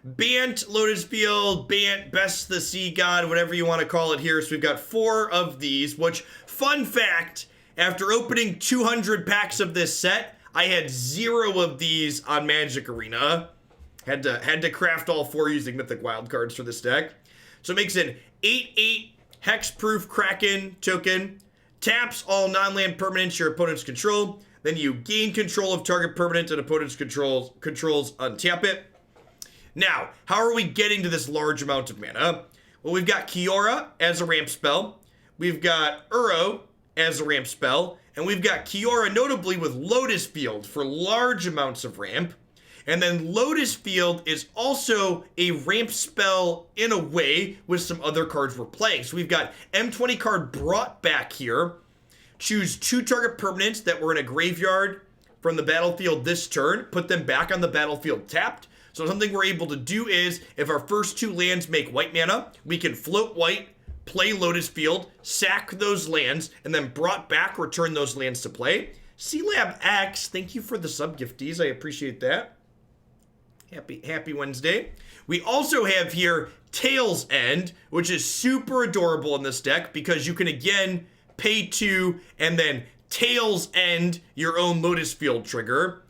Bant, Lotus Field, Bant, Best the Sea God, whatever you want to call it here. So we've got 4 of these, which, fun fact, after opening 200 packs of this set, I had 0 of these on Magic Arena. Had to craft all 4 using Mythic Wildcards for this deck. So it makes an 8/8 Hexproof Kraken token. Taps all non-land permanents your opponents control. Then you gain control of target permanent and opponent's controls, untap it. Now, how are we getting to this large amount of mana? Well, we've got Kiora as a ramp spell. We've got Uro as a ramp spell. And we've got Kiora notably with Lotus Field for large amounts of ramp. And then Lotus Field is also a ramp spell in a way with some other cards we're playing. So we've got M20 card brought back here. Choose 2 target permanents that were in a graveyard from the battlefield this turn. Put them back on the battlefield tapped. So something we're able to do is, if our first 2 lands make white mana, we can float white, play Lotus Field, sack those lands, and then brought back, return those lands to play. C-Lab X, thank you for the sub-gifties. I appreciate that. Happy Wednesday. We also have here Tail's End, which is super adorable in this deck because you can again pay 2 and then Tail's End your own Lotus Field trigger.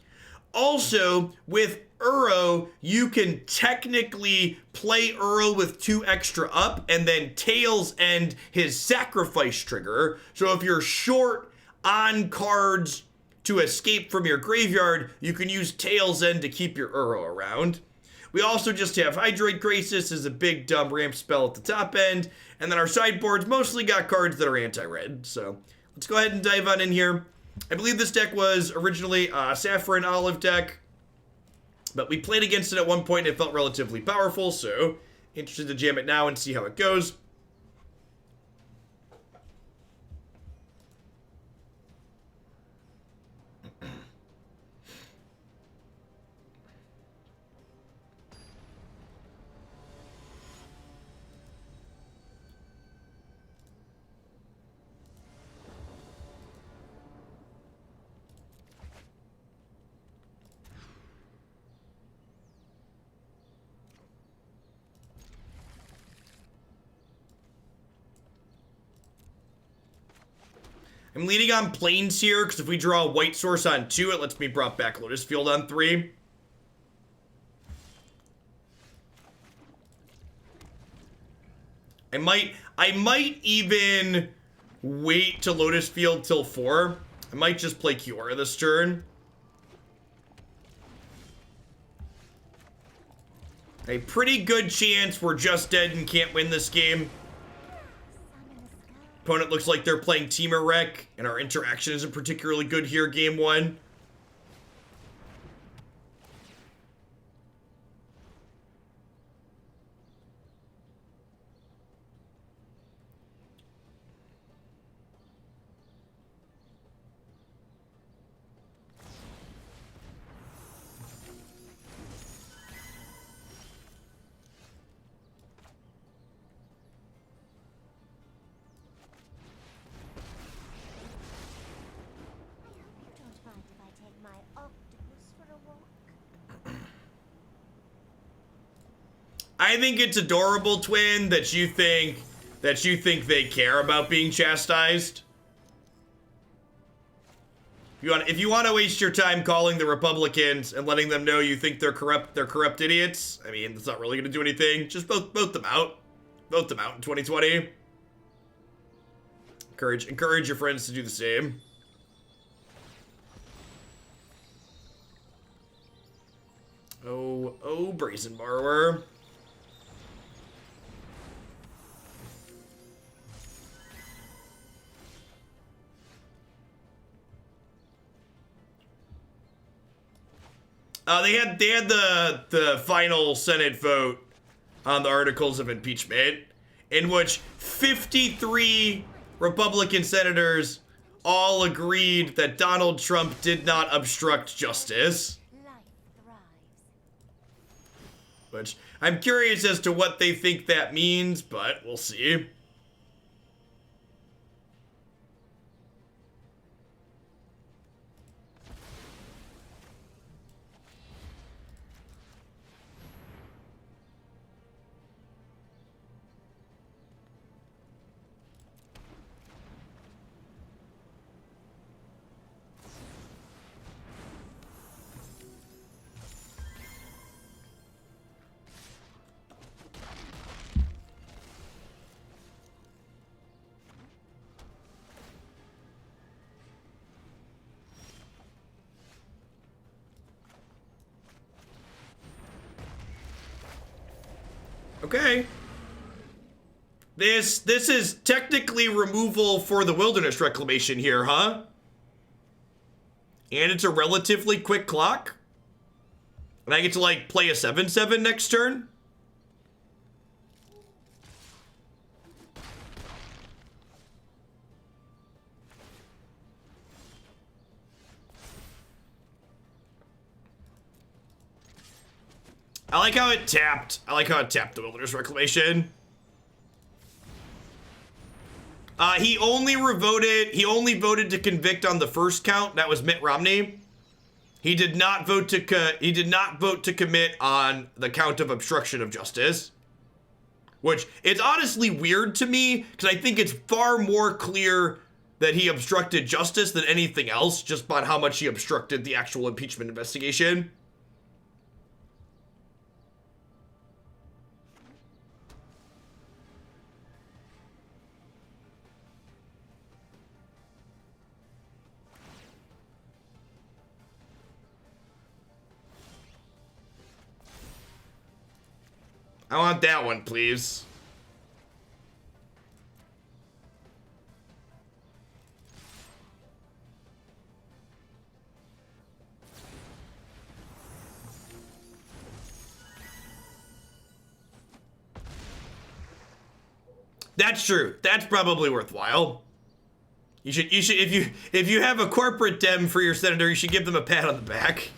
Also, with Uro, you can technically play Uro with 2 extra up and then Tail's End his sacrifice trigger. So if you're short on cards to escape from your graveyard, you can use Tail's End to keep your Uro around. We also just have Hydroid Krasis as a big dumb ramp spell at the top end, and then our sideboard's mostly got cards that are anti-red. So let's go ahead and dive on in here. I believe this deck was originally a Saffron Olive deck, but we played against it at one point and it felt relatively powerful, so interested to jam it now and see how it goes. I'm leaning on Plains here, because if we draw a white source on 2, it lets me brought back Lotus Field on 3. I might even wait to Lotus Field till 4. I might just play Kiora this turn. A pretty good chance we're just dead and can't win this game. Opponent looks like they're playing Teamer Wreck, and our interaction isn't particularly good here, game 1. I think it's adorable, Twin, that you think they care about being chastised. If you want to waste your time calling the Republicans and letting them know you think they're corrupt idiots, I mean, it's not really going to do anything. Just vote them out. Vote them out in 2020. Encourage your friends to do the same. Oh, Brazen Borrower. They had the final Senate vote on the articles of impeachment, in which 53 Republican senators all agreed that Donald Trump did not obstruct justice. Which I'm curious as to what they think that means, but we'll see. Okay. This is technically removal for the wilderness reclamation here, huh? And it's a relatively quick clock. And I get to, like, play a 7/7 next turn. I like how it tapped. I like how it tapped the wilderness reclamation. He only voted to convict on the first count. That was Mitt Romney. He did not vote to commit on the count of obstruction of justice. Which it's honestly weird to me, because I think it's far more clear that he obstructed justice than anything else, just by how much he obstructed the actual impeachment investigation. I want that one, please. That's true. That's probably worthwhile. You should if you have a corporate dem for your senator, you should give them a pat on the back.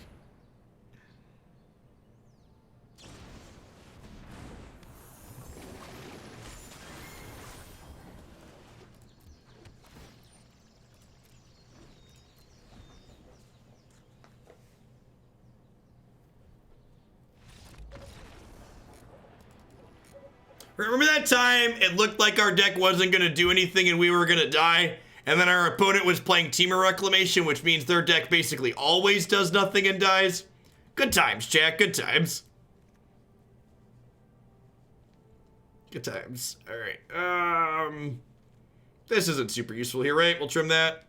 Remember that time it looked like our deck wasn't going to do anything and we were going to die? And then our opponent was playing Temur Reclamation, which means their deck basically always does nothing and dies? Good times, chat. Good times. Good times. All right. This isn't super useful here, right? We'll trim that.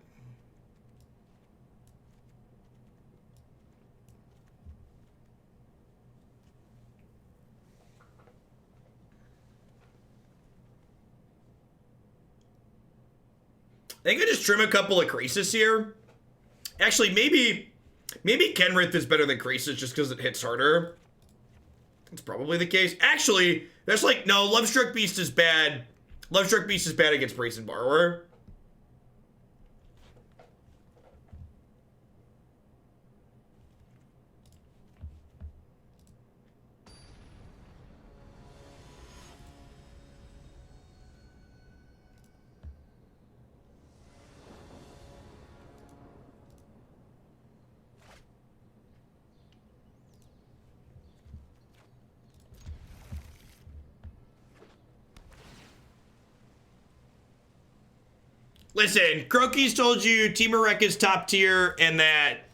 I think I just trim a couple of Krasis here. Actually, maybe Kenrith is better than Krasis just because it hits harder. That's probably the case. Actually, that's like, no, Lovestruck Beast is bad. Lovestruck Beast is bad against Brazen Borrower. Listen, Croaky's told you Temur Rec is top tier and that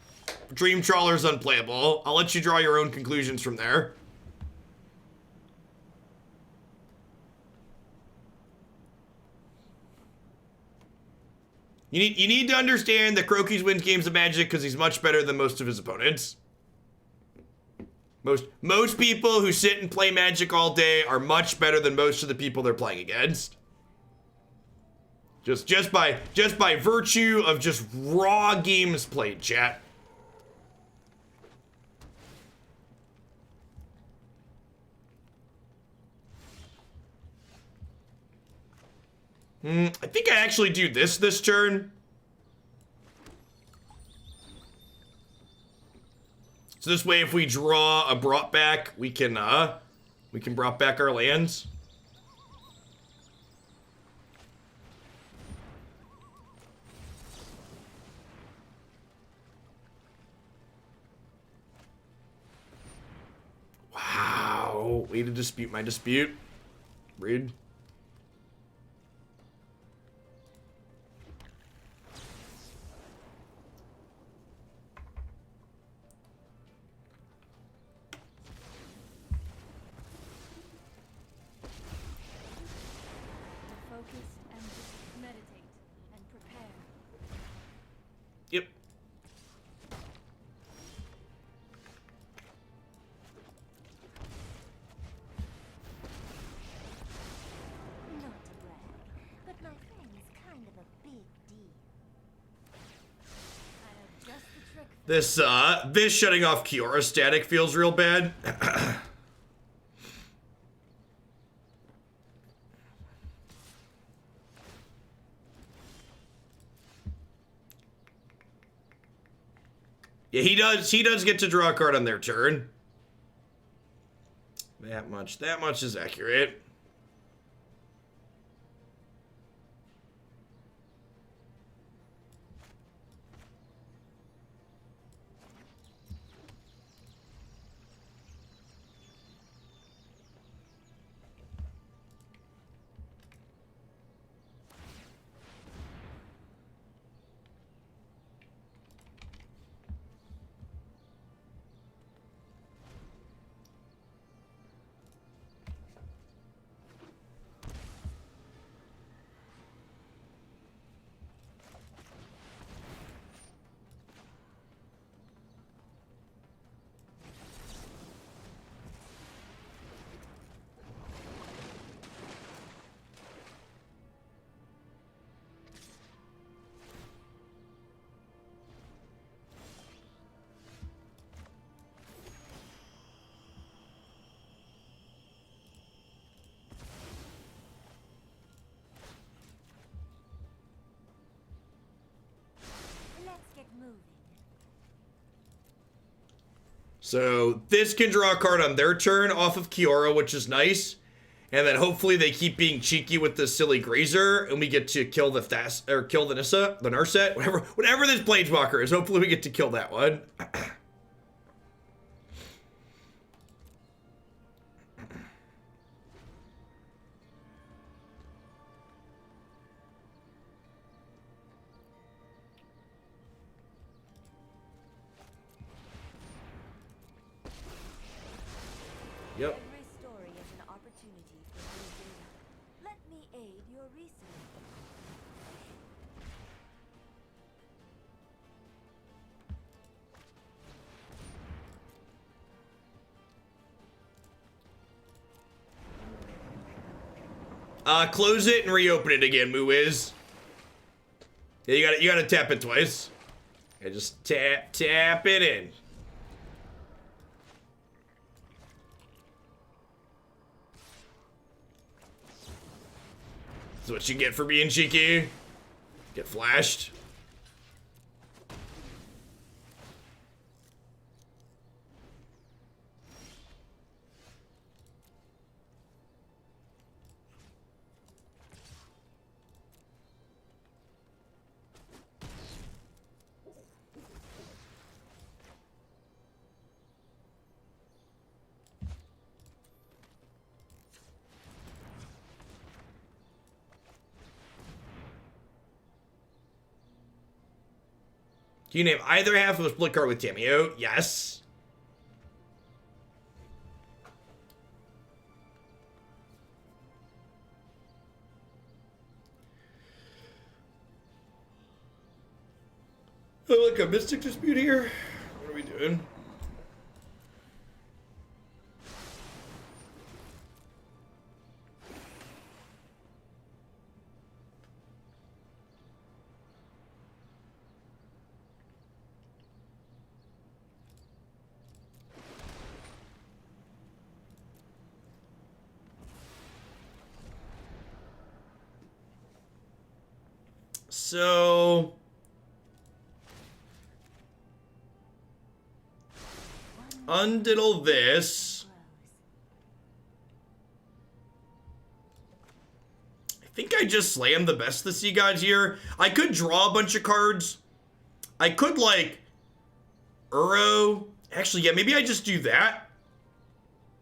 Dream Trawler's unplayable. I'll let you draw your own conclusions from there. You need to understand that Croaky's wins games of Magic because he's much better than most of his opponents. Most people who sit and play Magic all day are much better than most of the people they're playing against. Just by virtue of just raw games played, chat. I think I actually do this turn. So this way, if we draw a brought back, we can brought back our lands. Wow, way to dispute my dispute. Rude. Yep. This shutting off Kiora static feels real bad. Yeah, he does get to draw a card on their turn. That much is accurate. So this can draw a card on their turn off of Kiora, which is nice. And then hopefully they keep being cheeky with the silly Grazer, and we get to kill the kill the Narset, whatever this Planeswalker is. Hopefully we get to kill that one. Yep. Every story is an opportunity for new data. Let me aid your research. Close it and reopen it again, Mooiz. Yeah, you gotta tap it twice. Yeah, just tap it in. That's what you get for being cheeky. Get flashed. Can you name either half of a split card with Tamiyo? Yes. Oh, like a Mystic Dispute here? What are we doing? So undiddle this. I think I just slammed the best of the Sea Gods here. I could draw a bunch of cards. I could like Uro. Actually, yeah, maybe I just do that.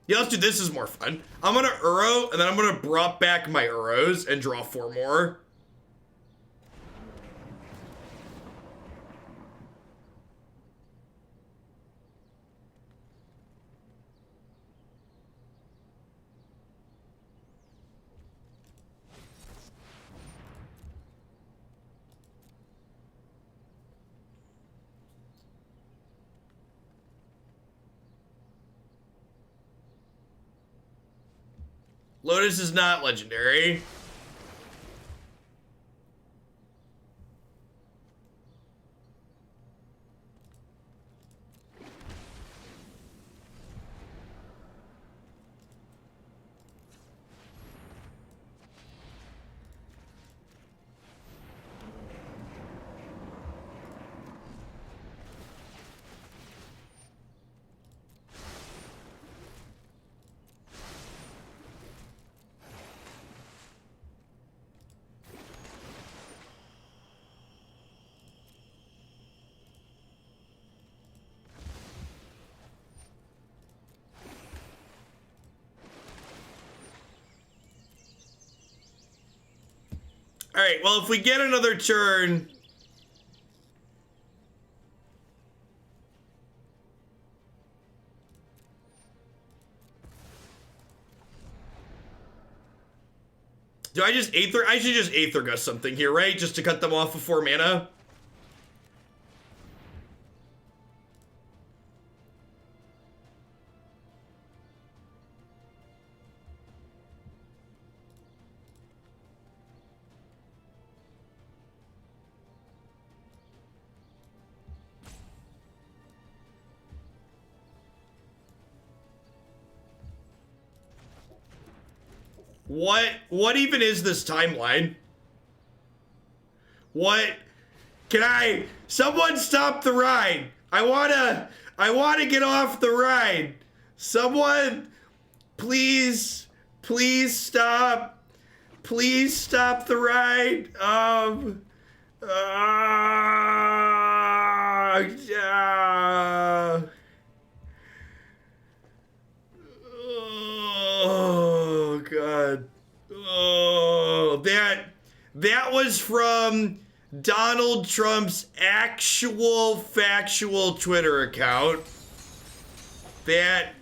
Yeah, let's do this is more fun. I'm gonna Uro and then I'm gonna brought back my Uros and draw 4 more. Lotus is not legendary. All right, well, if we get another turn... Do I just Aether? I should just Aether Gust something here, right? Just to cut them off of 4 mana. What even is this timeline? What? Someone stop the ride. I wanna get off the ride. Someone, please stop. Please stop the ride. Oh God. Oh, that was from Donald Trump's actual factual Twitter account. That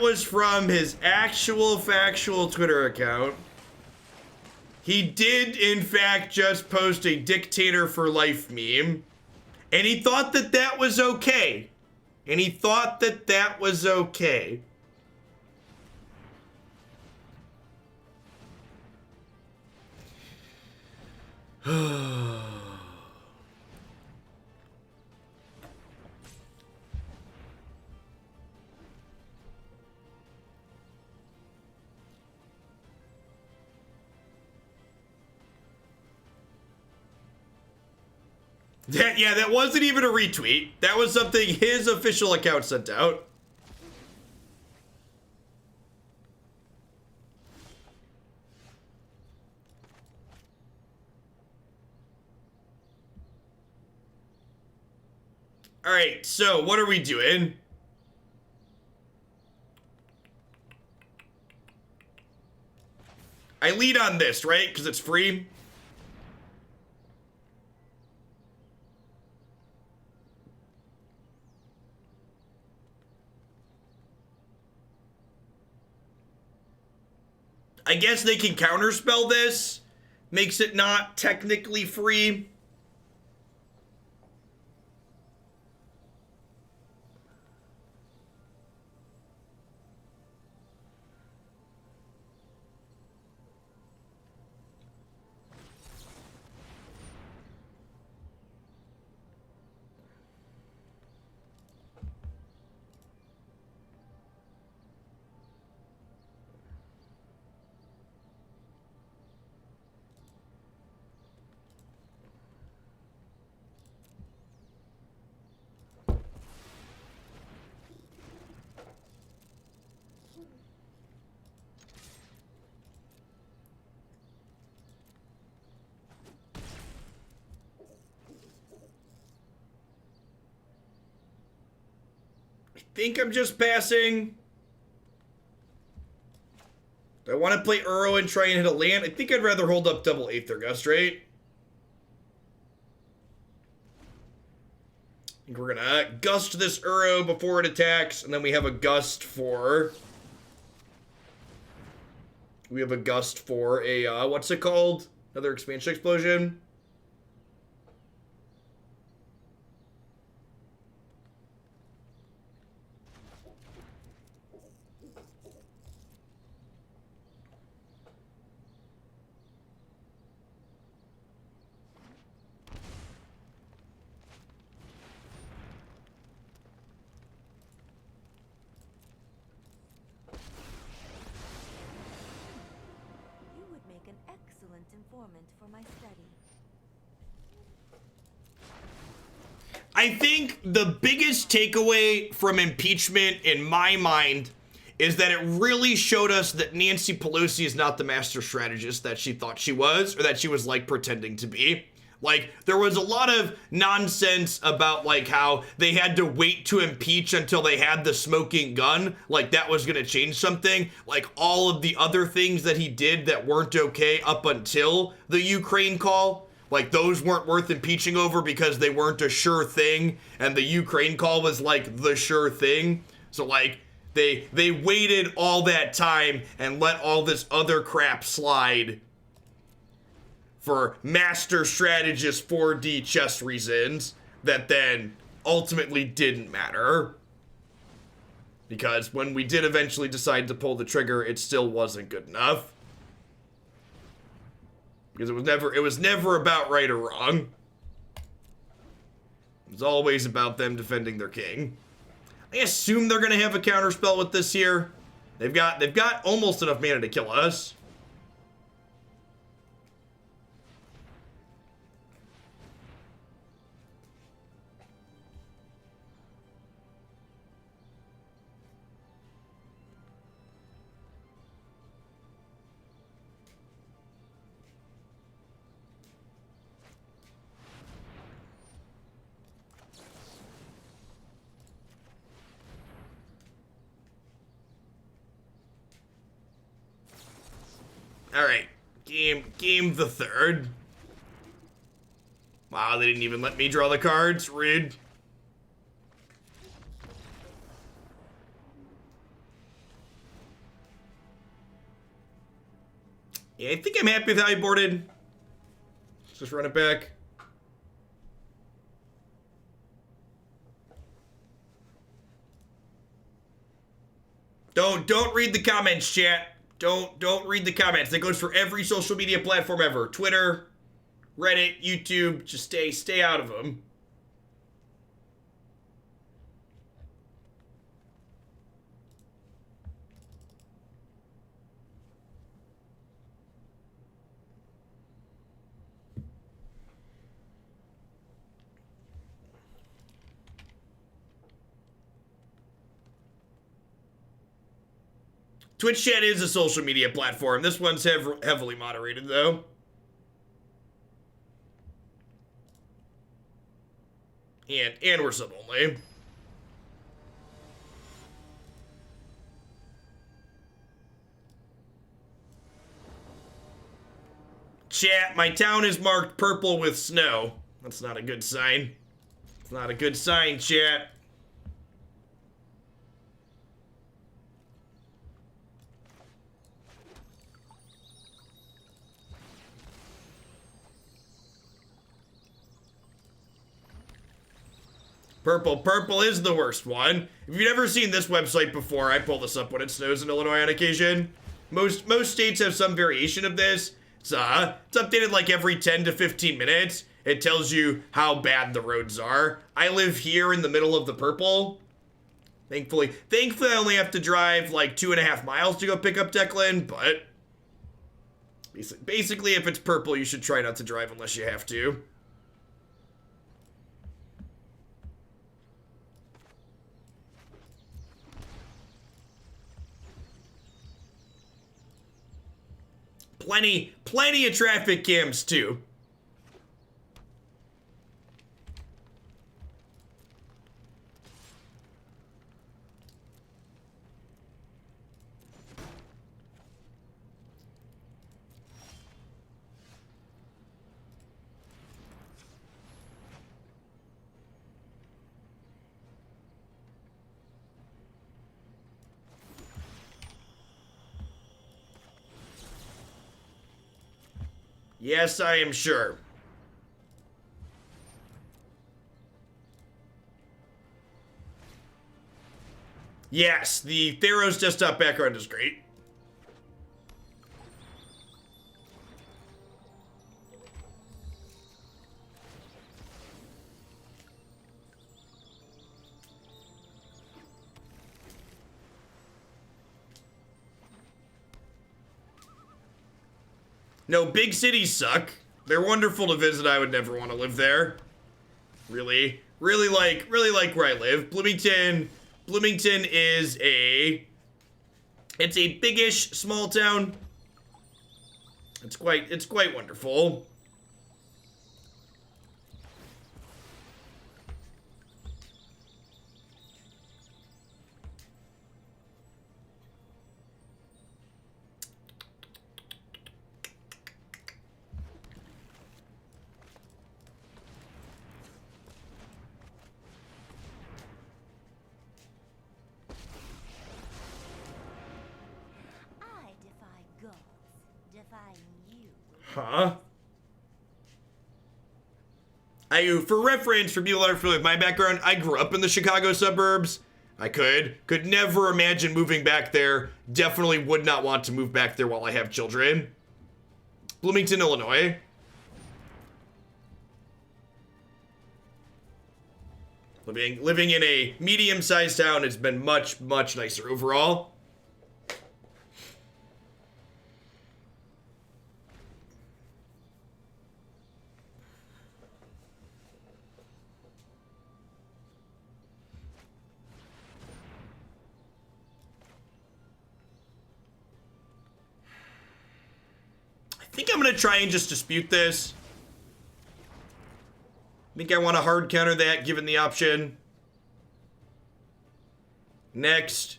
was from his actual factual Twitter account. He did, in fact, just post a dictator for life meme. And he thought that that was okay. And he thought that that was okay. That wasn't even a retweet. That was something his official account sent out. All right, so what are we doing? I lead on this, right? Because it's free. I guess they can counterspell this. Makes it not technically free. Think I'm just passing. Do I want to play Uro and try and hit a land? I think I'd rather hold up double Aether Gust, right? I think we're gonna gust this Uro before it attacks, and then we have a gust for... We have a gust for a, what's it called? Another expansion explosion? For my study. I think the biggest takeaway from impeachment in my mind is that it really showed us that Nancy Pelosi is not the master strategist that she thought she was, or that she was like pretending to be. Like, there was a lot of nonsense about, like, how they had to wait to impeach until they had the smoking gun. Like, that was gonna change something. Like, all of the other things that he did that weren't okay up until the Ukraine call, like, those weren't worth impeaching over because they weren't a sure thing, and the Ukraine call was, like, the sure thing. So, like, they waited all that time and let all this other crap slide for master strategist 4D chess reasons that then ultimately didn't matter. Because when we did eventually decide to pull the trigger, it still wasn't good enough. Because it was never about right or wrong. It was always about them defending their king. I assume they're gonna have a counterspell with this here. They've got almost enough mana to kill us. Alright, game the third. Wow, they didn't even let me draw the cards. Rude. Yeah, I think I'm happy with how I boarded. Let's just run it back. Don't read the comments, chat. Don't read the comments. That goes for every social media platform ever. Twitter, Reddit, YouTube. Just stay out of them. Twitch chat is a social media platform. This one's heavily moderated, though. And we're sub only. Chat, my town is marked purple with snow. That's not a good sign. It's not a good sign, chat. Purple is the worst one. If you've never seen this website before, I pull this up when it snows in Illinois on occasion. Most states have some variation of this. It's updated like every 10 to 15 minutes. It tells you how bad the roads are. I live here in the middle of the purple. Thankfully I only have to drive like 2.5 miles to go pick up Declan, but basically if it's purple, you should try not to drive unless you have to. Plenty of traffic cams too. Yes, I am sure. Yes, the Theros desktop background is great. No, big cities suck. They're wonderful to visit. I would never want to live there. Really like where I live. Bloomington is it's a biggish small town. It's quite wonderful. Huh? For reference, for people that are familiar with my background, I grew up in the Chicago suburbs. I could never imagine moving back there. Definitely would not want to move back there while I have children. Bloomington, Illinois. Living in a medium-sized town has been much, much nicer overall. I think I'm going to try and just dispute this. I think I want to hard counter that given the option. Next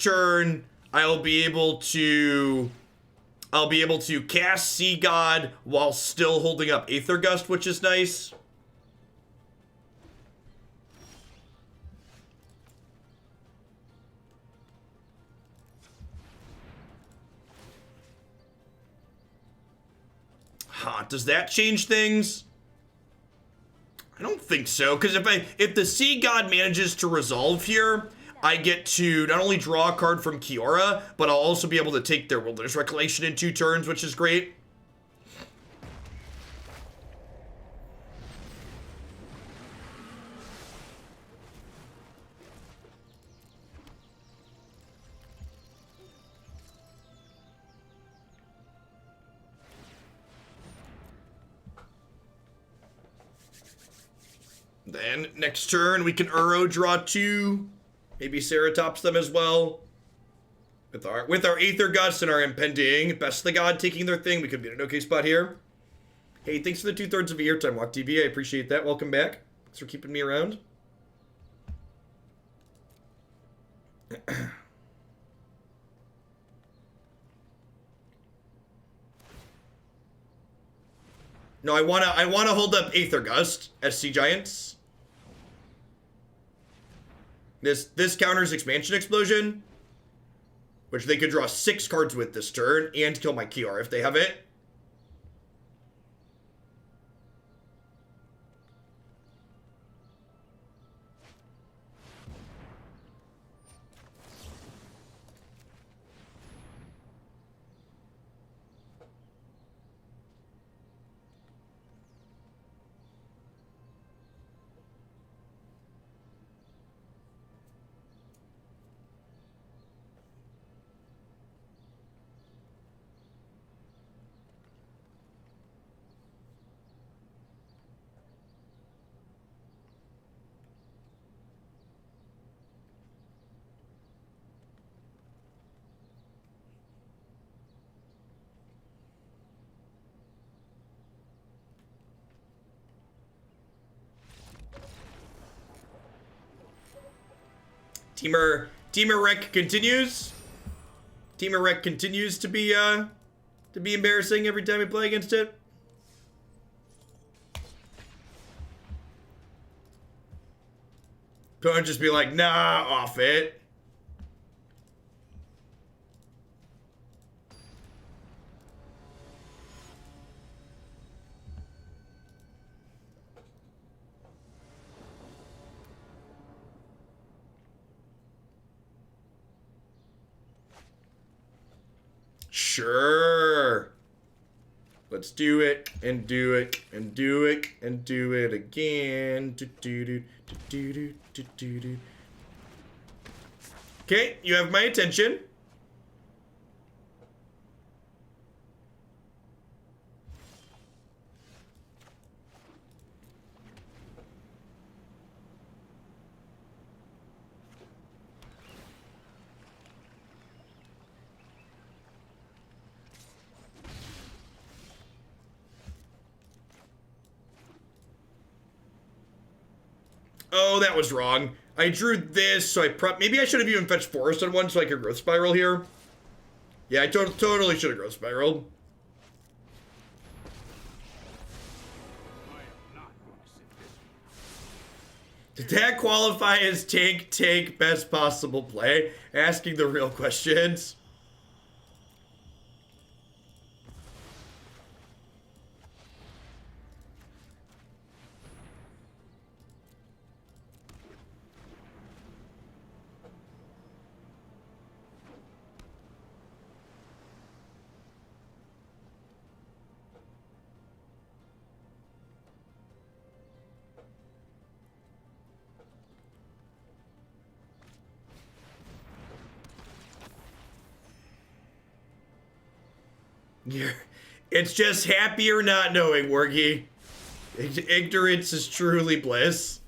turn, I'll be able to cast Sea God while still holding up Aether Gust, which is nice. Huh, does that change things? I don't think so, because if the Sea God manages to resolve here, I get to not only draw a card from Kiora, but I'll also be able to take their Wilderness Recollection in 2 turns, which is great. Then, next turn, we can Uro draw 2. Maybe Ceratops them as well. With our Aether Gust and our impending Best the God taking their thing, we could be in an okay spot here. Hey, thanks for the 2/3 of your time, Walk TV. I appreciate that. Welcome back. Thanks for keeping me around. No, I wanna hold up Aether Gust as Sea Giants. This counters Expansion Explosion, which they could draw 6 cards with this turn and kill my Kiora if they have it. Teamer Wreck continues. Teamer Wreck continues to be embarrassing every time we play against it. Don't just be like, nah, off it. Sure. Let's do it and do it and do it and do it again. Okay, you have my attention. Oh, that was wrong. I drew this, so maybe I should have even fetched Forest on one so I could Growth Spiral here. Yeah, I totally should have Growth Spiraled. Did that qualify as take best possible play? Asking the real questions. It's just happier not knowing, Wargy. Ignorance is truly bliss.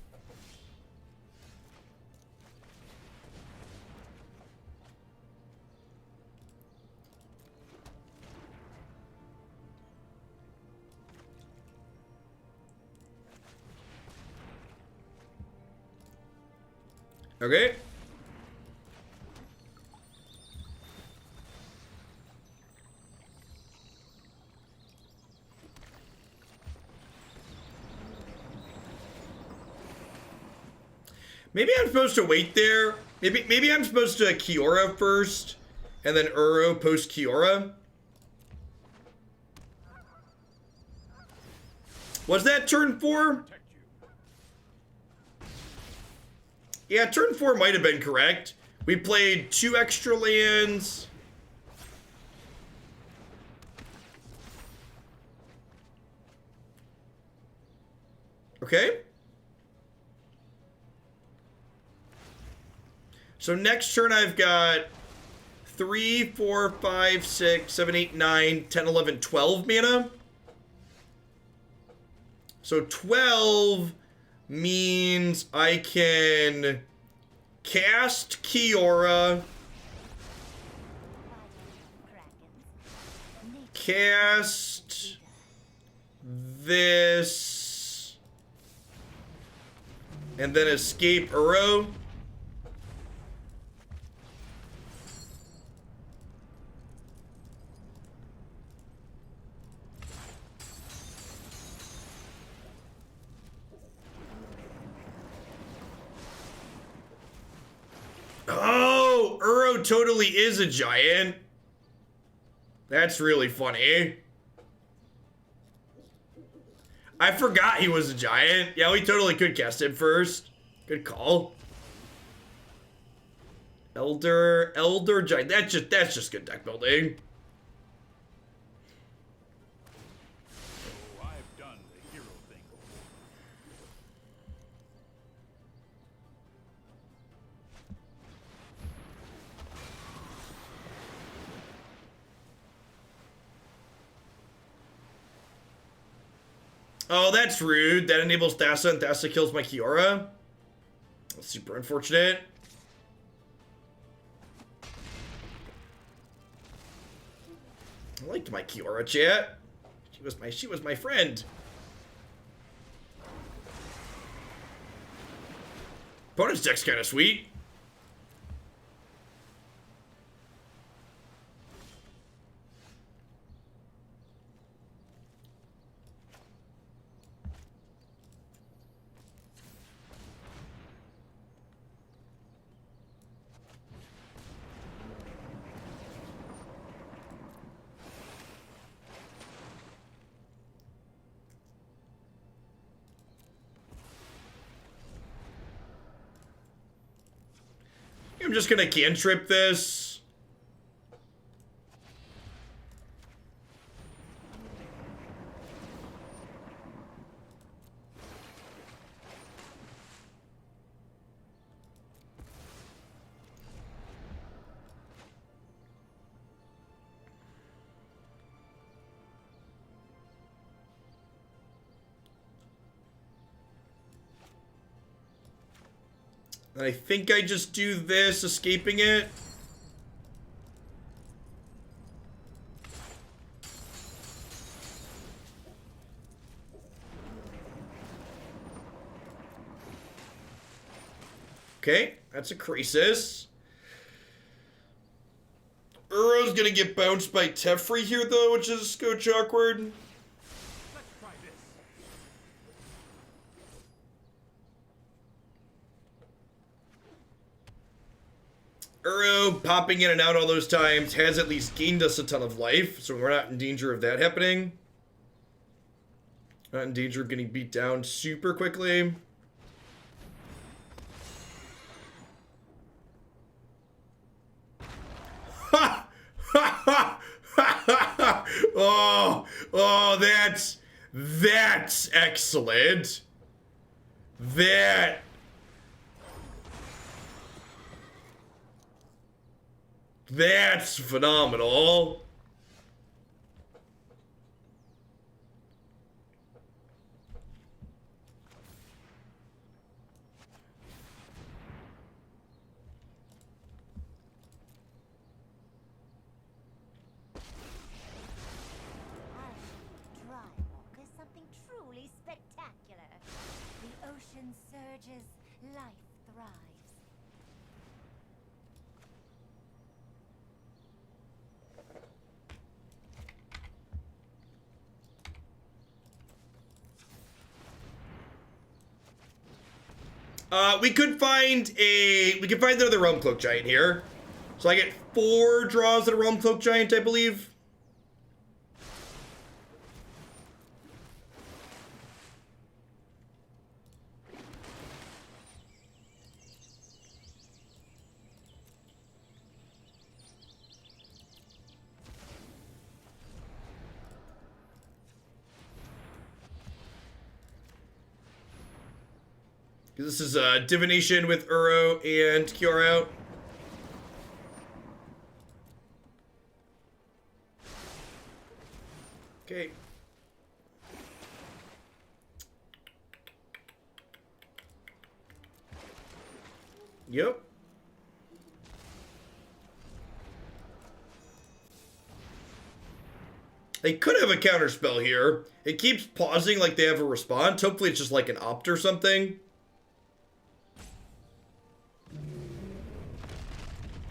Okay. Maybe I'm supposed to wait there. Maybe I'm supposed to Kiora first, and then Uro post Kiora. Was that turn 4? Yeah, turn 4 might have been correct. We played 2 extra lands. Okay. So next turn I've got 3, 4, 5, 6, 7, 8, 9, 10, 11, 12 mana. So 12 means I can cast Kiora, cast this, and then escape Uro. Oh, Uro totally is a giant. That's really funny. I forgot he was a giant. Yeah, we totally could cast him first. Good call. Elder Giant. That's just good deck building. Oh, I've done the hero thing. Oh, that's rude. That enables Thassa, and Thassa kills my Kiora. That's super unfortunate. I liked my Kiora, chat. She was my friend. Opponent's deck's kind of sweet. I'm just gonna cantrip this. And I think I just do this, escaping it. Okay, that's a Krasis. Uro's gonna get bounced by Teferi here, though, which is scotch awkward. Let's try this. Uro popping in and out all those times has at least gained us a ton of life, so we're not in danger of that happening. Not in danger of getting beat down super quickly. Oh, that's excellent. That's phenomenal. We could find another Realm-Cloaked Giant here. So I get 4 draws at a Realm-Cloaked Giant, I believe. This is Divination with Uro and Kiora out. Okay. Yep. They could have a counter spell here. It keeps pausing like they have a response. Hopefully it's just like an opt or something.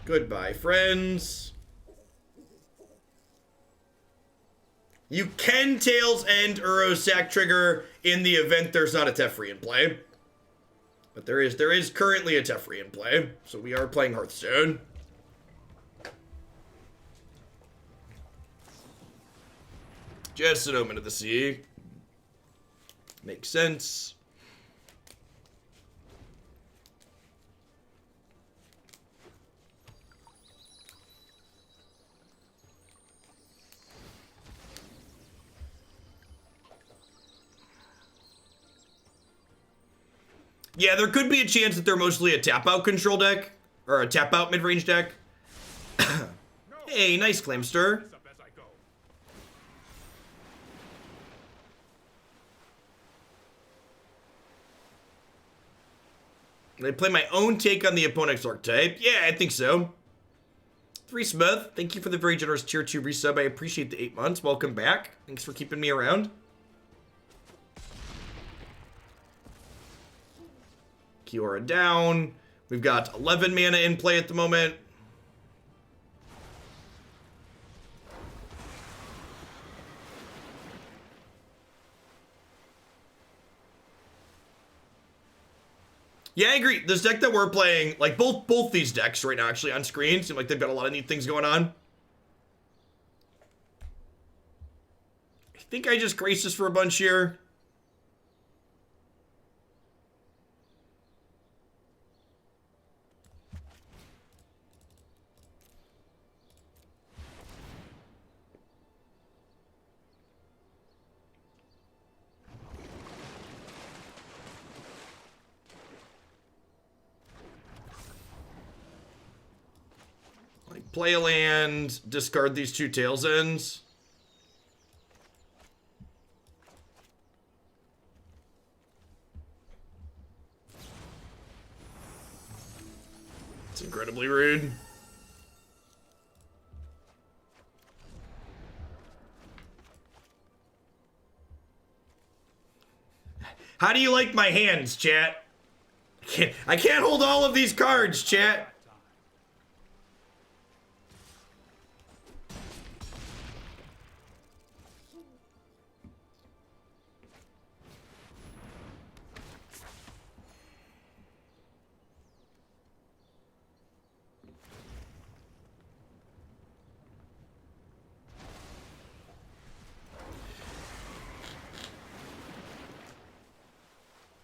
Goodbye, friends. You can Tails end Uro's sack trigger in the event there's not a Teferi in play. But there is currently a Teferi in play, so we are playing Hearthstone. Just an Omen of the Sea. Makes sense. Yeah, there could be a chance that they're mostly a tap-out control deck, or a tap-out mid-range deck. Hey, nice Clamster. They play my own take on the opponent's archetype. Yeah, I think so. 3 Smith, thank you for the very generous tier 2 resub. I appreciate the 8 months. Welcome back. Thanks for keeping me around. Kiora down. We've got 11 mana in play at the moment. Yeah, I agree. This deck that we're playing, like both these decks right now actually on screen, seem like they've got a lot of neat things going on. I think I just Krasis for a bunch here. Play a land, discard these 2 Tails Ends. It's incredibly rude. How do you like my hands, chat? I can't hold all of these cards, chat.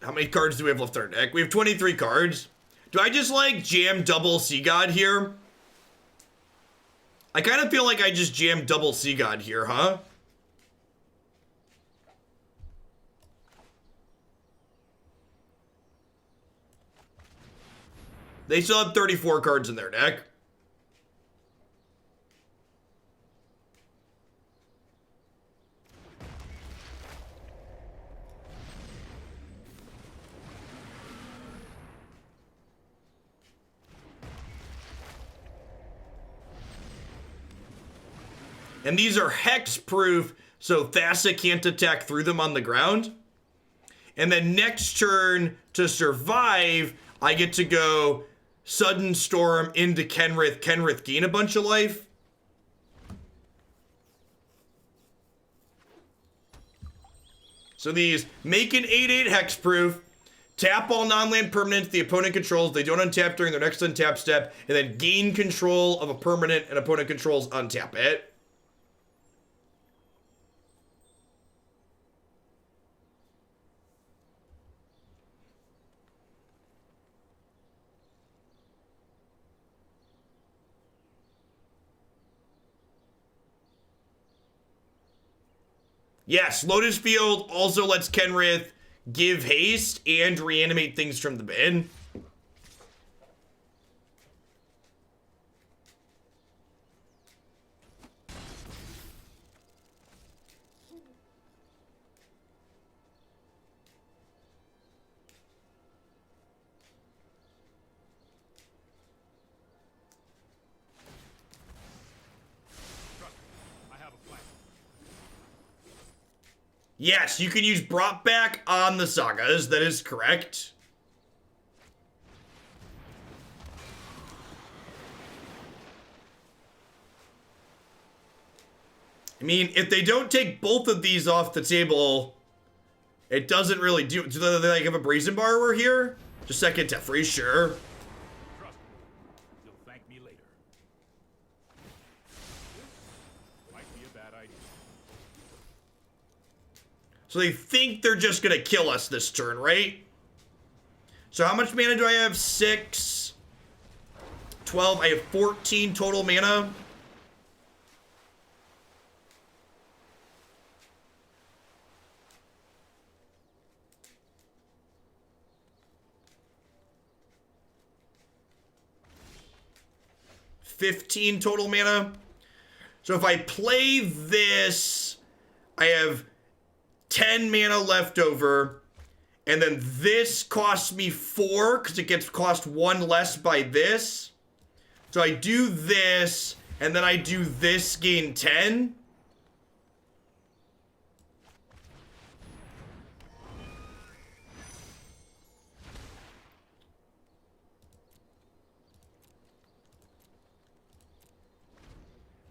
How many cards do we have left in our deck? We have 23 cards. Do I just like jam double Sea God here? I kind of feel like I just jammed double Sea God here, huh? They still have 34 cards in their deck. And these are hex-proof, so Thassa can't attack through them on the ground. And then next turn, to survive, I get to go Sudden Storm into Kenrith. Kenrith gain a bunch of life. So these make an 8/8 hexproof tap all non-land permanents the opponent controls. They don't untap during their next untap step, and then gain control of a permanent an opponent controls, untap it. Yes, Lotus Field also lets Kenrith give haste and reanimate things from the bin. Yes, you can use brought back on the sagas. That is correct. I mean, if they don't take both of these off the table, it doesn't really do they like have a brazen borrower here? Just second Teferi, sure. Trust me. You'll thank me later. This might be a bad idea. So they think they're just gonna kill us this turn, right? So how much mana do I have? 6, 12, I have 14 total mana. $15 total mana. So if I play this, I have 10 mana left over, and then this costs me 4 because it gets cost 1 less by this. So I do this, and then I do this, gain 10.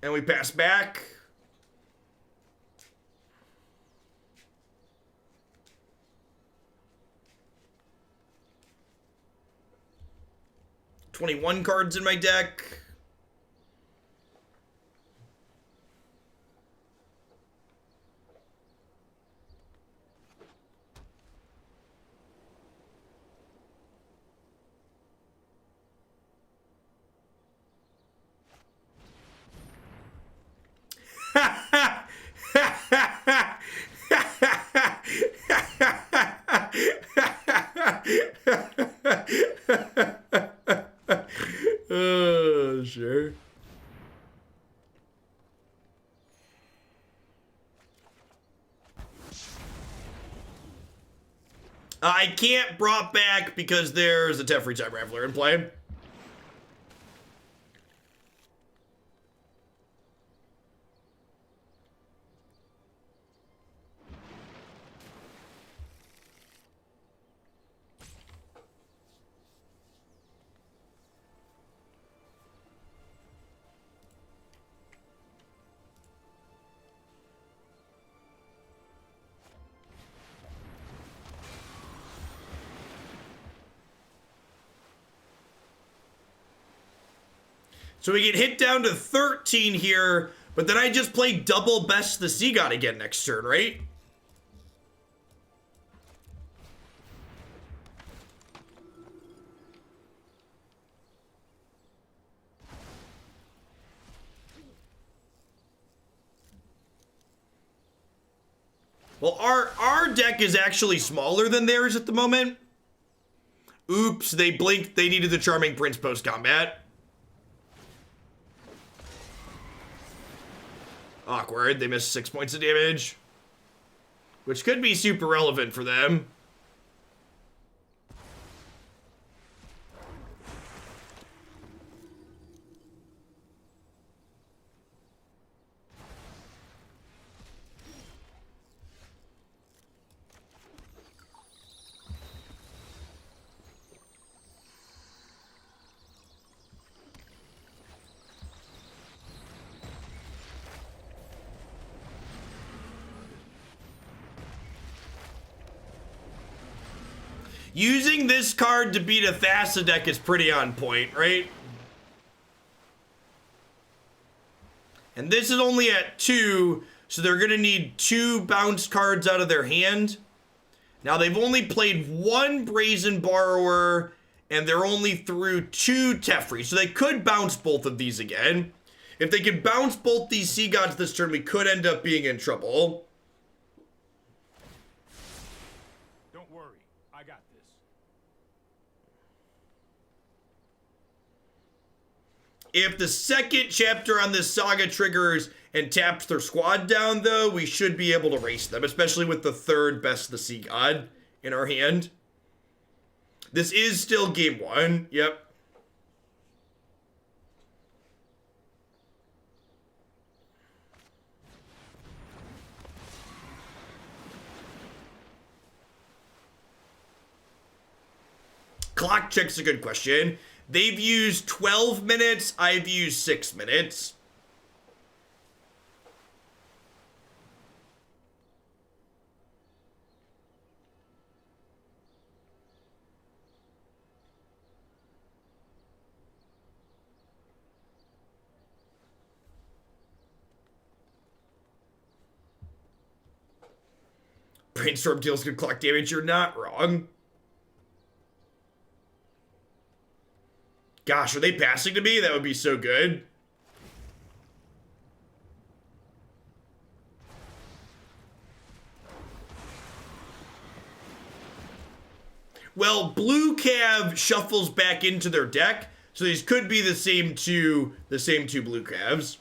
And we pass back. $21 cards in my deck. Sure. I can't brought back because there's a Teferi Time Raveler in play. So we get hit down to 13 here, but then I just play double Best the Sea God again next turn, right? Well, our deck is actually smaller than theirs at the moment. Oops, they blinked. They needed the Charming Prince post-combat. Awkward. They missed 6 points of damage, which could be super relevant for them. Using this card to beat a Thassa deck is pretty on point, right? And this is only at 2, so they're going to need 2 bounce cards out of their hand. Now, they've only played 1 Brazen Borrower, and they're only through 2 Teferi, so they could bounce both of these again. If they could bounce both these Sea Gods this turn, we could end up being in trouble. Don't worry, I got this. If the second chapter on this saga triggers and taps their squad down, though, we should be able to race them, especially with the 3rd Best of the Sea God in our hand. This is still game 1. Yep. Clock check's a good question. They've used 12 minutes. I've used 6 minutes. Brainstorm deals good clock damage. You're not wrong. Gosh, are they passing to me? That would be so good. Well, Blue Cav shuffles back into their deck, so these could be the same two Blue Cavs.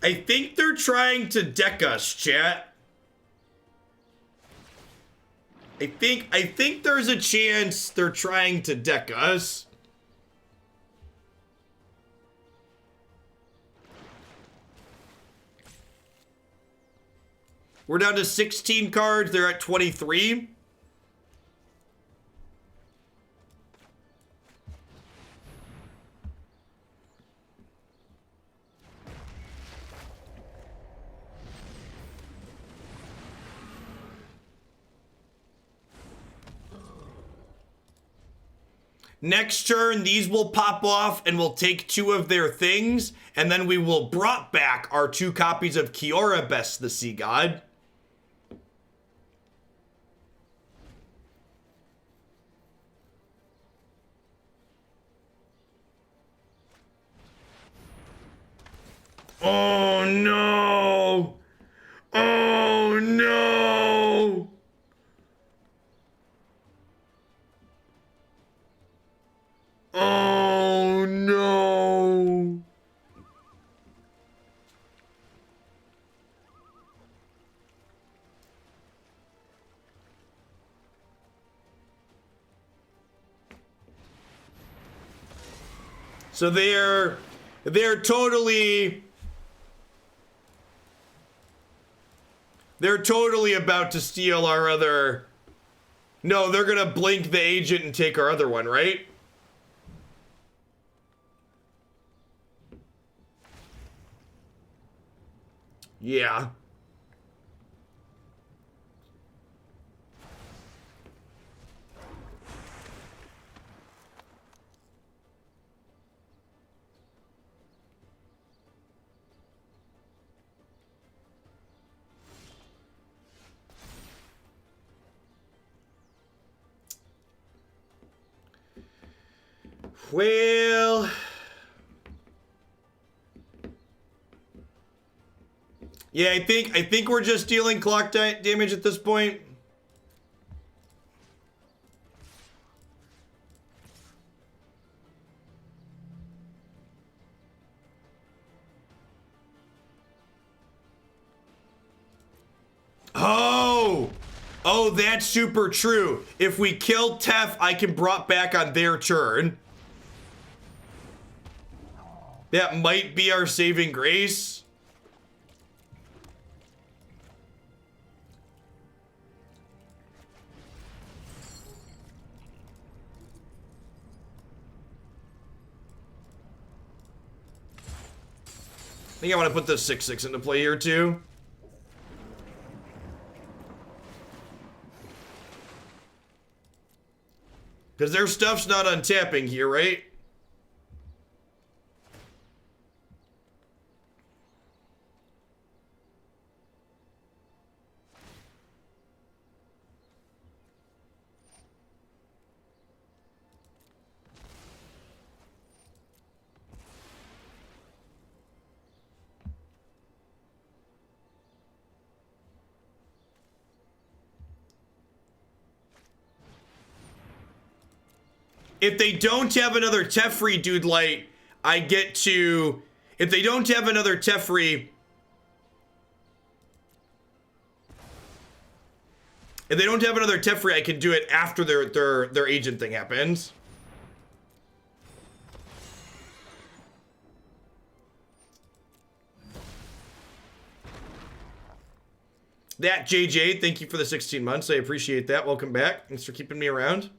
I think they're trying to deck us, chat. I think there's a chance they're trying to deck us. We're down to 16 cards. They're at 23. Next turn, these will pop off and we'll take 2 of their things, and then we will brought back our 2 copies of Kiora, Best the Sea God. Oh no! Oh no! Oh no! So they're totally about to steal our other. No, they're gonna blink the agent and take our other one, right? Yeah. Well, yeah, I think we're just dealing clock damage at this point. Oh, that's super true. If we kill Tef, I can brought back on their turn. That might be our saving grace. I think I want to put the 6/6 into play here too. Because their stuff's not untapping here, right? If they don't have another Teferi, Dude Light, I get to... If they don't have another Teferi... If they don't have another Teferi, I can do it after their agent thing happens. That, JJ, thank you for the 16 months. I appreciate that. Welcome back. Thanks for keeping me around.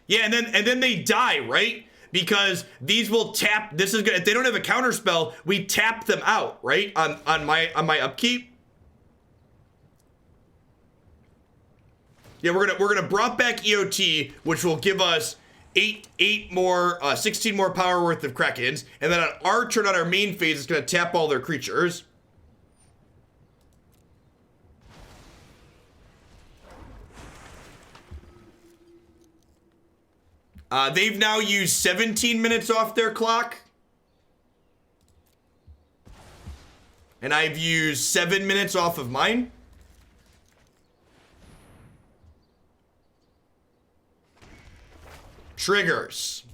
Yeah, and then they die, right? Because these will tap. This is good. If they don't have a counter spell, we tap them out, right? On my upkeep. Yeah, we're gonna brought back EOT, which will give us 16 more power worth of Krakens, and then on our turn on our main phase, it's gonna tap all their creatures. They've now used 17 minutes off their clock. And I've used 7 minutes off of mine. Triggers.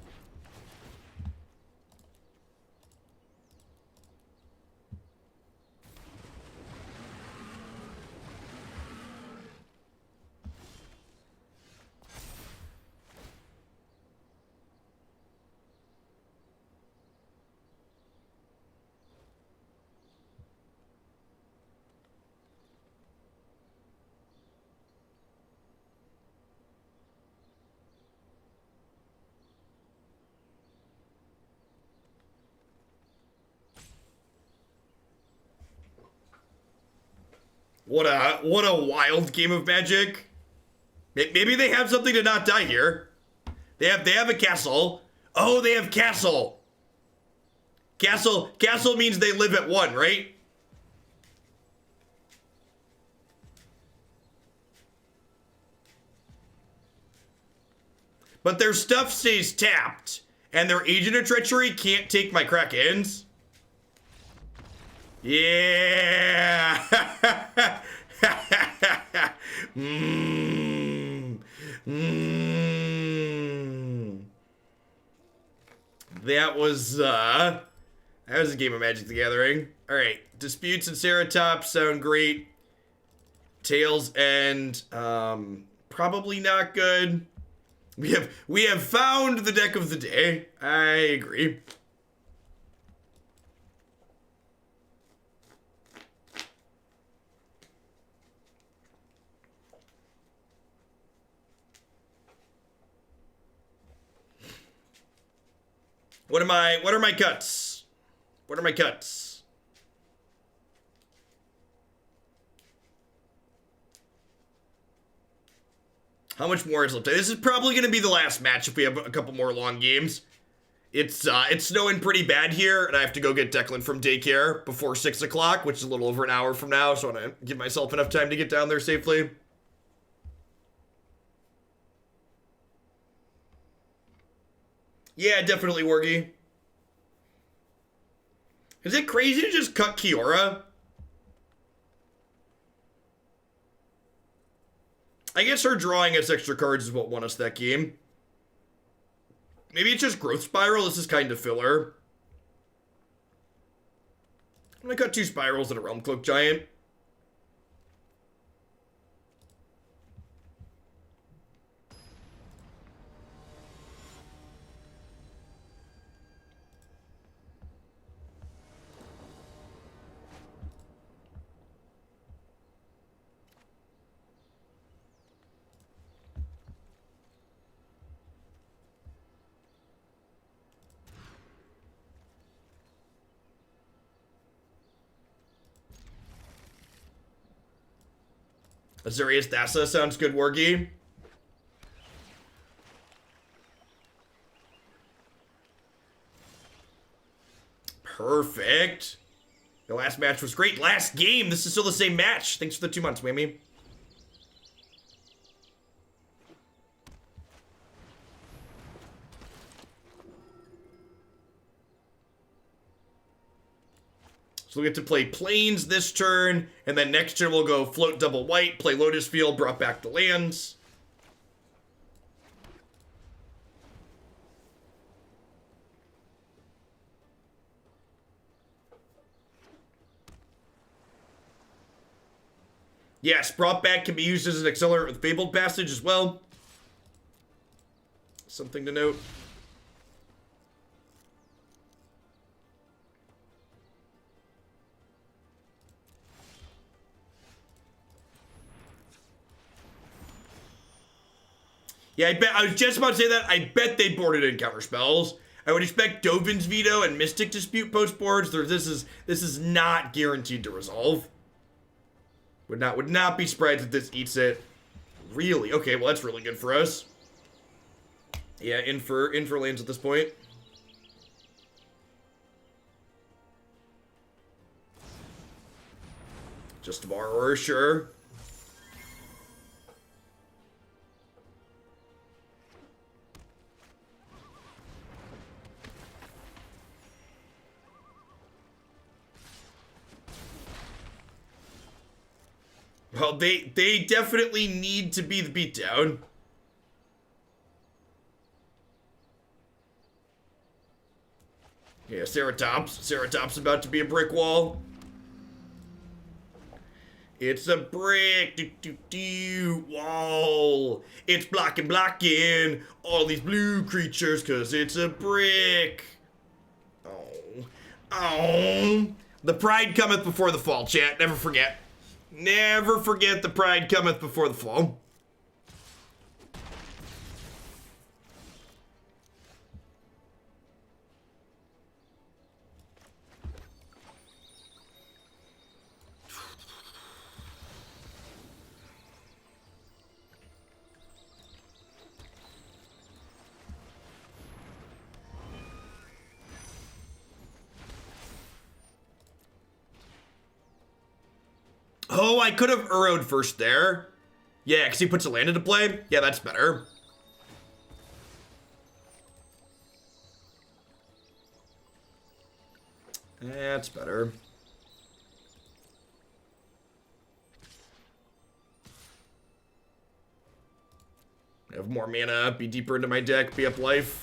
What a wild game of Magic. Maybe they have something to not die here. They have a castle. Oh, they have castle. Castle means they live at 1, right? But their stuff stays tapped, and their Agent of Treachery can't take my Krakens. Yeah. That was a game of Magic the Gathering. All right, Disputes and Ceratops sound great. Tails End, probably not good. We have found the deck of the day. I agree. What are my cuts? What are my cuts? How much more is left? This is probably going to be the last match if we have a couple more long games. It's snowing pretty bad here, and I have to go get Declan from daycare before 6 o'clock, which is a little over an hour from now, so I want to give myself enough time to get down there safely. Yeah, definitely, Wargy. Is it crazy to just cut Kiora? I guess her drawing us extra cards is what won us that game. Maybe it's just Growth Spiral. This is kind of filler. And I got 2 spirals and a Realm-Cloaked Giant. Azurius Thassa sounds good, Wargy. Perfect. The last match was great. Last game. This is still the same match. Thanks for the 2 months, Whammy. So we get to play Plains this turn, and then next turn we'll go float double white, play Lotus Field, brought back to lands. Yes, brought back can be used as an accelerant with Fabled Passage as well. Something to note. Yeah, I was just about to say that. I bet they boarded in counter spells. I would expect Dovin's Veto and Mystic Dispute post boards. This is not guaranteed to resolve. Would not be surprised if this eats it. Really? Okay, well that's really good for us. Yeah, in for lands at this point. Just a borrower, sure. Well, they definitely need to be the beatdown. Yeah, Ceratops about to be a brick wall. It's a brick wall. It's blocking all these blue creatures because it's a brick. Oh. The pride cometh before the fall, chat. Never forget. Never forget the pride cometh before the fall. Oh, I could have Uro'd first there. Yeah, because he puts a land into play. Yeah, that's better. That's better. I have more mana, be deeper into my deck, be up life.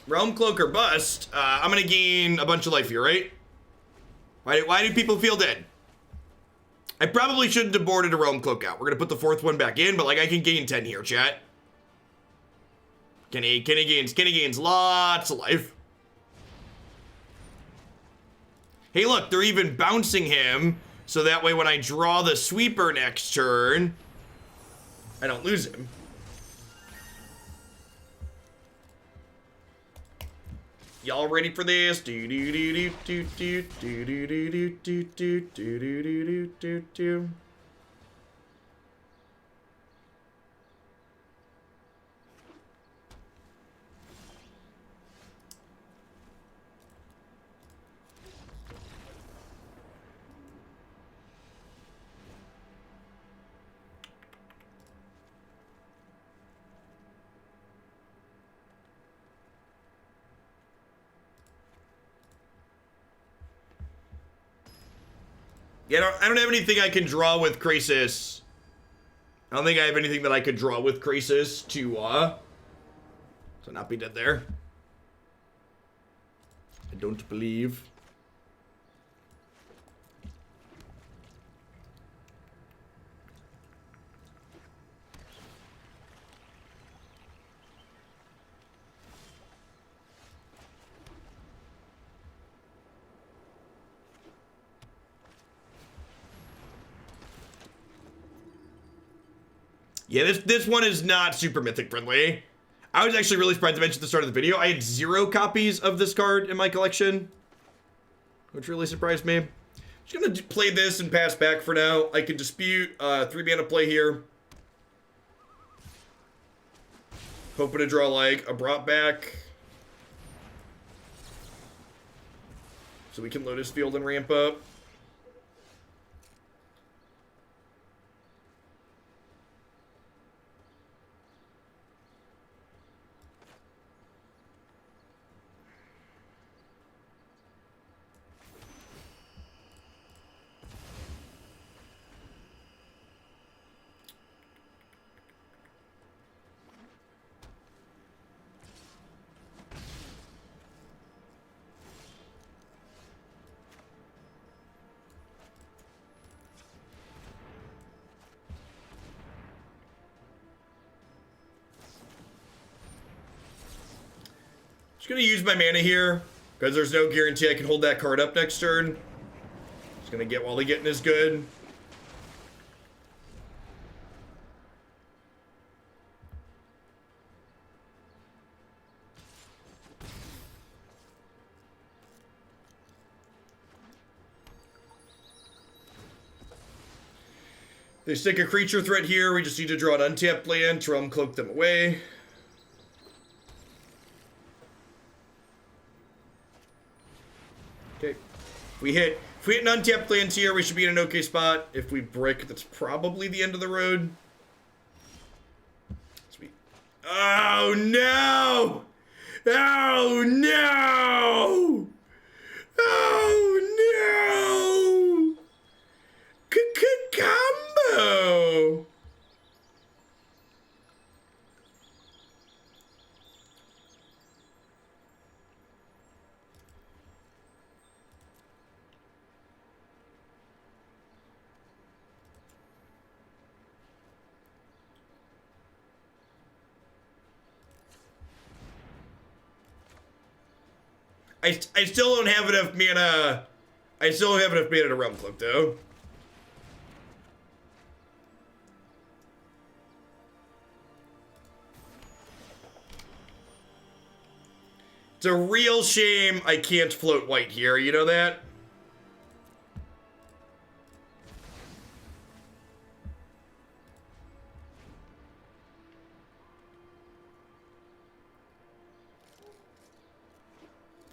Realm-Cloak or bust. I'm gonna gain a bunch of life here, right? Why do people feel dead? I probably shouldn't have boarded a Realm-Cloak out. We're gonna put the 4th one back in, but like I can gain 10 here, chat. Kenny gains lots of life. Hey, look, they're even bouncing him, so that way when I draw the sweeper next turn, I don't lose him. Y'all ready for this? Do do do do do do do do do do do do do do do. Yeah, I don't have anything I can draw with Krasis. I don't think I have anything that I could draw with Krasis to, so not be dead there. I don't believe. Yeah, this one is not super mythic friendly. I was actually really surprised to mention at the start of the video. I had 0 copies of this card in my collection, which really surprised me. Just gonna play this and pass back for now. I can dispute 3 mana play here. Hoping to draw like a brought back, so we can Lotus Field and ramp up. Just gonna use my mana here, because there's no guarantee I can hold that card up next turn. Just gonna get while the getting is good. They stick a creature threat here, we just need to draw an untapped land to Realm-Cloak them away. Okay. If we hit an untapped land here, we should be in an okay spot. If we brick, that's probably the end of the road. Sweet. Oh no! Oh no! Oh no! Combo! I still don't have enough mana. I still don't have enough mana to Realm-Cloak though. It's a real shame I can't float white here, you know that?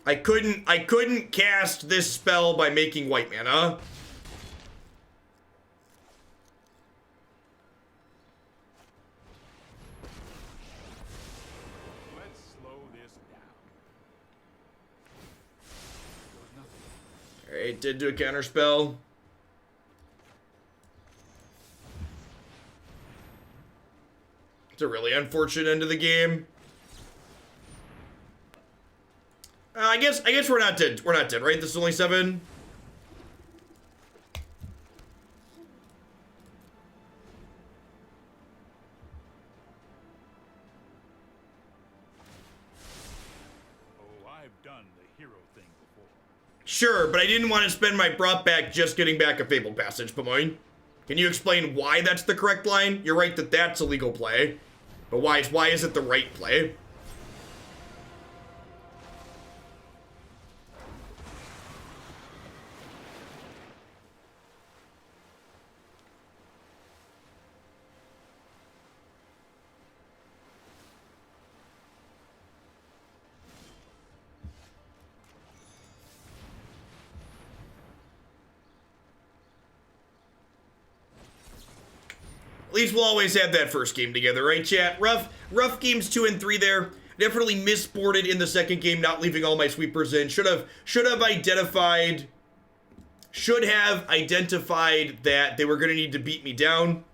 I couldn't cast this spell by making white mana. Let's slow this down. Alright, did do a counter spell. It's a really unfortunate end of the game. I guess we're not dead. We're not dead, right? This is only 7. Oh, I've done the hero thing before. Sure, but I didn't want to spend my brought back just getting back a Fabled Passage, Pomoin. Can you explain why that's the correct line? You're right that that's a legal play, but why is it the right play? At least we'll always have that first game together, right, chat? Rough games 2 and 3 there. Definitely misboarded in the second game, not leaving all my sweepers in. Should have identified should have identified that they were going to need to beat me down.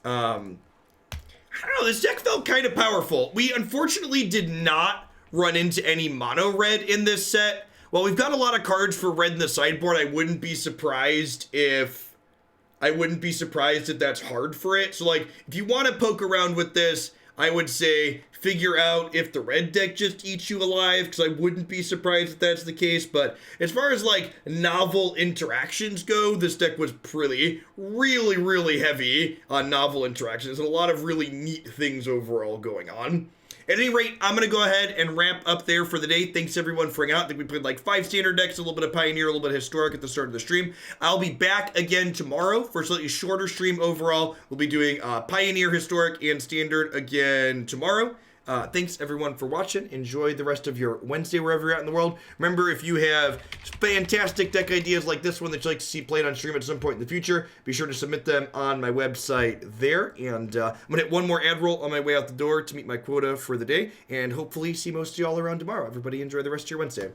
I don't know, this deck felt kind of powerful. We unfortunately did not run into any mono red in this set. While we've got a lot of cards for red in the sideboard, I wouldn't be surprised if that's hard for it. So like, if you want to poke around with this, I would say figure out if the red deck just eats you alive, because I wouldn't be surprised if that's the case. But as far as like novel interactions go, this deck was really heavy on novel interactions, and a lot of really neat things overall going on. At any rate, I'm going to go ahead and wrap up there for the day. Thanks everyone for hanging out. I think we played like 5 standard decks, a little bit of Pioneer, a little bit of Historic at the start of the stream. I'll be back again tomorrow for a slightly shorter stream overall. We'll be doing Pioneer, Historic, and Standard again tomorrow. Thanks everyone for watching. Enjoy the rest of your Wednesday wherever you're at in the world. Remember, if you have fantastic deck ideas like this one that you'd like to see played on stream at some point in the future, be sure to submit them on my website there. And I'm gonna hit one more ad roll on my way out the door to meet my quota for the day, and hopefully see most of y'all around tomorrow. Everybody enjoy the rest of your Wednesday.